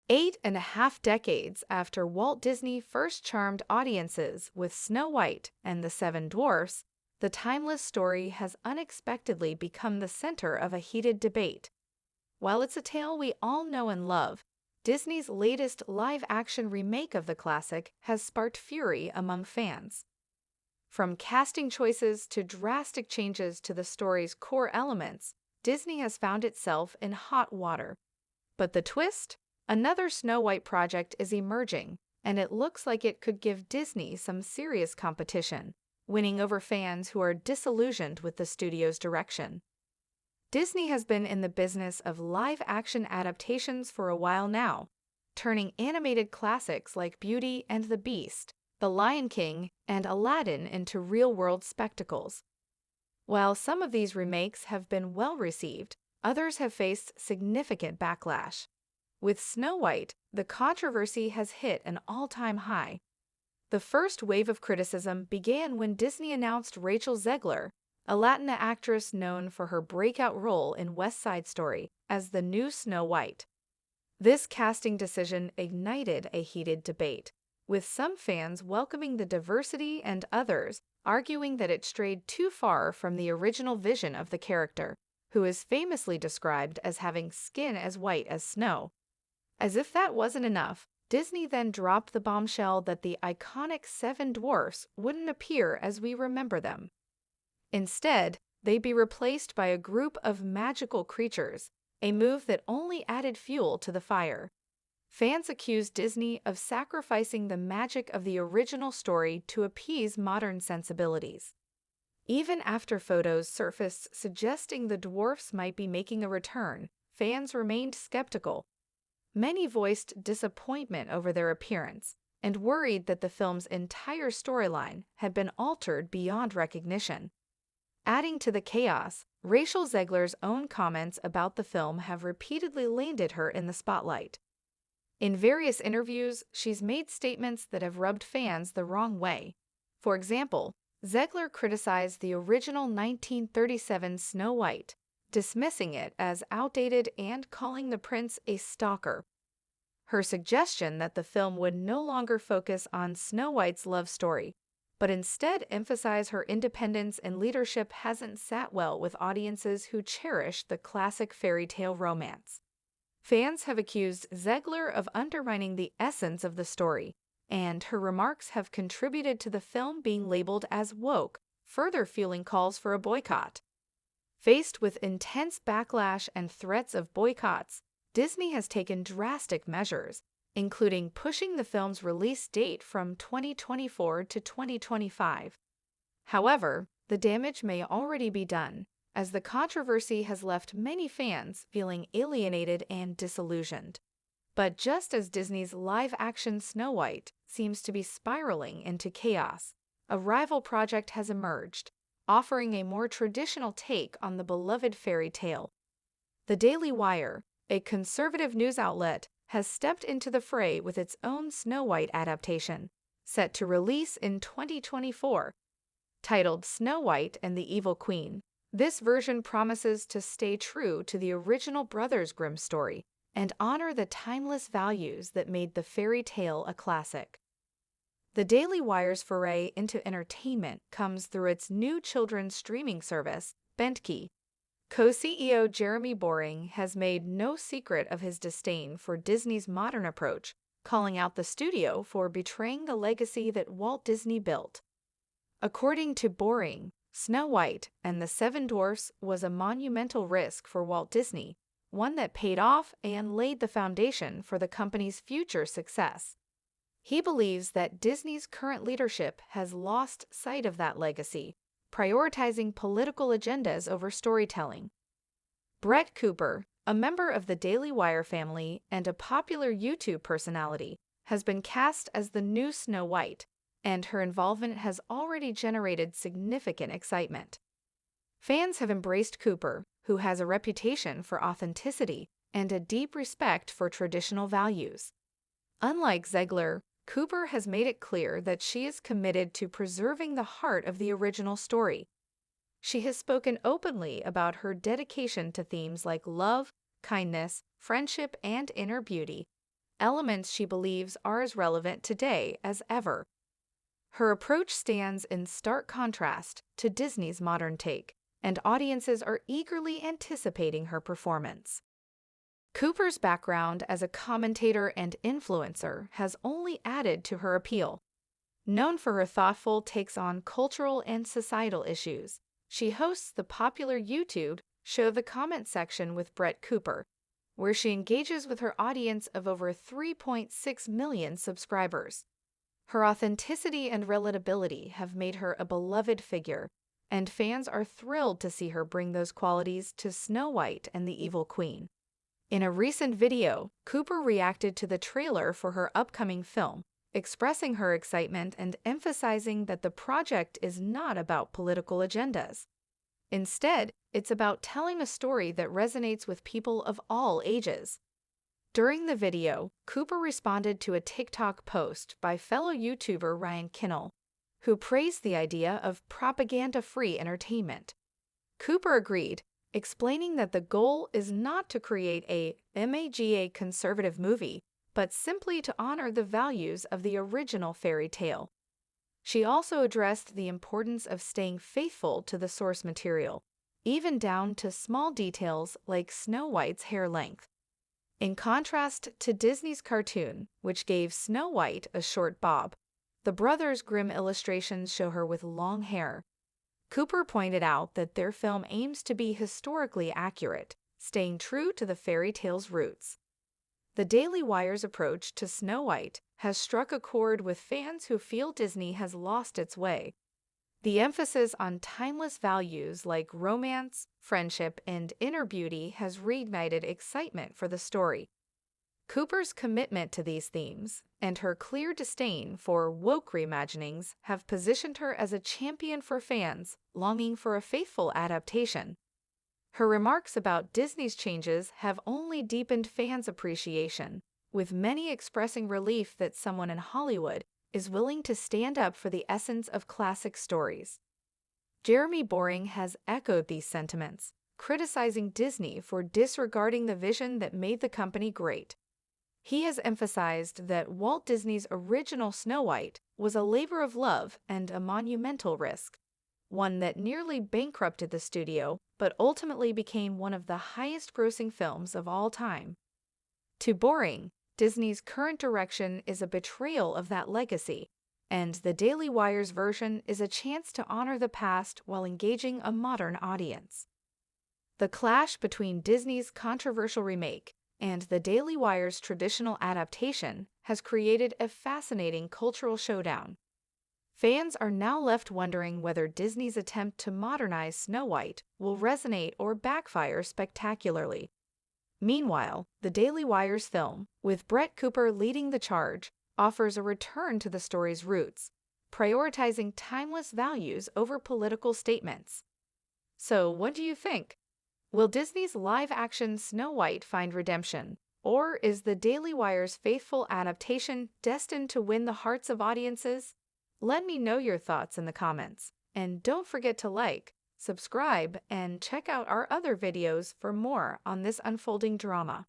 8.5 decades after Walt Disney first charmed audiences with Snow White and the Seven Dwarfs, the timeless story has unexpectedly become the center of a heated debate. While it's a tale we all know and love, Disney's latest live-action remake of the classic has sparked fury among fans. From casting choices to drastic changes to the story's core elements, Disney has found itself in hot water. But the twist? Another Snow White project is emerging, and it looks like it could give Disney some serious competition, winning over fans who are disillusioned with the studio's direction. Disney has been in the business of live-action adaptations for a while now, turning animated classics like Beauty and the Beast, The Lion King, and Aladdin into real-world spectacles. While some of these remakes have been well-received, others have faced significant backlash. With Snow White, the controversy has hit an all-time high. The first wave of criticism began when Disney announced Rachel Zegler, a Latina actress known for her breakout role in West Side Story, as the new Snow White. This casting decision ignited a heated debate, with some fans welcoming the diversity and others arguing that it strayed too far from the original vision of the character, who is famously described as having skin as white as snow. As if that wasn't enough, Disney then dropped the bombshell that the iconic Seven Dwarfs wouldn't appear as we remember them. Instead, they'd be replaced by a group of magical creatures, a move that only added fuel to the fire. Fans accused Disney of sacrificing the magic of the original story to appease modern sensibilities. Even after photos surfaced suggesting the dwarfs might be making a return, fans remained skeptical. Many voiced disappointment over their appearance and worried that the film's entire storyline had been altered beyond recognition. Adding to the chaos, Rachel Zegler's own comments about the film have repeatedly landed her in the spotlight. In various interviews, she's made statements that have rubbed fans the wrong way. For example, Zegler criticized the original 1937 Snow White, dismissing it as outdated and calling the prince a stalker. Her suggestion that the film would no longer focus on Snow White's love story, but instead emphasize her independence and leadership hasn't sat well with audiences who cherish the classic fairy tale romance. Fans have accused Zegler of undermining the essence of the story, and her remarks have contributed to the film being labeled as woke, further fueling calls for a boycott. Faced with intense backlash and threats of boycotts, Disney has taken drastic measures, including pushing the film's release date from 2024 to 2025. However, the damage may already be done, as the controversy has left many fans feeling alienated and disillusioned. But just as Disney's live-action Snow White seems to be spiraling into chaos, a rival project has emerged, offering a more traditional take on the beloved fairy tale. The Daily Wire, a conservative news outlet, has stepped into the fray with its own Snow White adaptation, set to release in 2024. Titled Snow White and the Evil Queen, this version promises to stay true to the original Brothers Grimm story and honor the timeless values that made the fairy tale a classic. The Daily Wire's foray into entertainment comes through its new children's streaming service, Bentkey. Co-CEO Jeremy Boring has made no secret of his disdain for Disney's modern approach, calling out the studio for betraying the legacy that Walt Disney built. According to Boring, Snow White and the Seven Dwarfs was a monumental risk for Walt Disney, one that paid off and laid the foundation for the company's future success. He believes that Disney's current leadership has lost sight of that legacy, prioritizing political agendas over storytelling. Brett Cooper, a member of the Daily Wire family and a popular YouTube personality, has been cast as the new Snow White, and her involvement has already generated significant excitement. Fans have embraced Cooper, who has a reputation for authenticity and a deep respect for traditional values. Unlike Zegler, Cooper has made it clear that she is committed to preserving the heart of the original story. She has spoken openly about her dedication to themes like love, kindness, friendship, and inner beauty, elements she believes are as relevant today as ever. Her approach stands in stark contrast to Disney's modern take, and audiences are eagerly anticipating her performance. Cooper's background as a commentator and influencer has only added to her appeal. Known for her thoughtful takes on cultural and societal issues, she hosts the popular YouTube show The Comment Section with Brett Cooper, where she engages with her audience of over 3.6 million subscribers. Her authenticity and relatability have made her a beloved figure, and fans are thrilled to see her bring those qualities to Snow White and the Evil Queen. In a recent video, Cooper reacted to the trailer for her upcoming film, expressing her excitement and emphasizing that the project is not about political agendas. Instead, it's about telling a story that resonates with people of all ages. During the video, Cooper responded to a TikTok post by fellow YouTuber Ryan Kinnell, who praised the idea of propaganda-free entertainment. Cooper agreed, explaining that the goal is not to create a MAGA conservative movie, but simply to honor the values of the original fairy tale. She also addressed the importance of staying faithful to the source material, even down to small details like Snow White's hair length. In contrast to Disney's cartoon, which gave Snow White a short bob, the brothers' Grimm illustrations show her with long hair. Cooper pointed out that their film aims to be historically accurate, staying true to the fairy tale's roots. The Daily Wire's approach to Snow White has struck a chord with fans who feel Disney has lost its way. The emphasis on timeless values like romance, friendship, and inner beauty has reignited excitement for the story. Cooper's commitment to these themes and her clear disdain for woke reimaginings have positioned her as a champion for fans longing for a faithful adaptation. Her remarks about Disney's changes have only deepened fans' appreciation, with many expressing relief that someone in Hollywood is willing to stand up for the essence of classic stories. Jeremy Boring has echoed these sentiments, criticizing Disney for disregarding the vision that made the company great. He has emphasized that Walt Disney's original Snow White was a labor of love and a monumental risk, one that nearly bankrupted the studio but ultimately became one of the highest-grossing films of all time. To Boring, Disney's current direction is a betrayal of that legacy, and the Daily Wire's version is a chance to honor the past while engaging a modern audience. The clash between Disney's controversial remake and the Daily Wire's traditional adaptation has created a fascinating cultural showdown. Fans are now left wondering whether Disney's attempt to modernize Snow White will resonate or backfire spectacularly. Meanwhile, the Daily Wire's film, with Brett Cooper leading the charge, offers a return to the story's roots, prioritizing timeless values over political statements. So, what do you think? Will Disney's live-action Snow White find redemption, or is the Daily Wire's faithful adaptation destined to win the hearts of audiences? Let me know your thoughts in the comments, and don't forget to like, subscribe, and check out our other videos for more on this unfolding drama.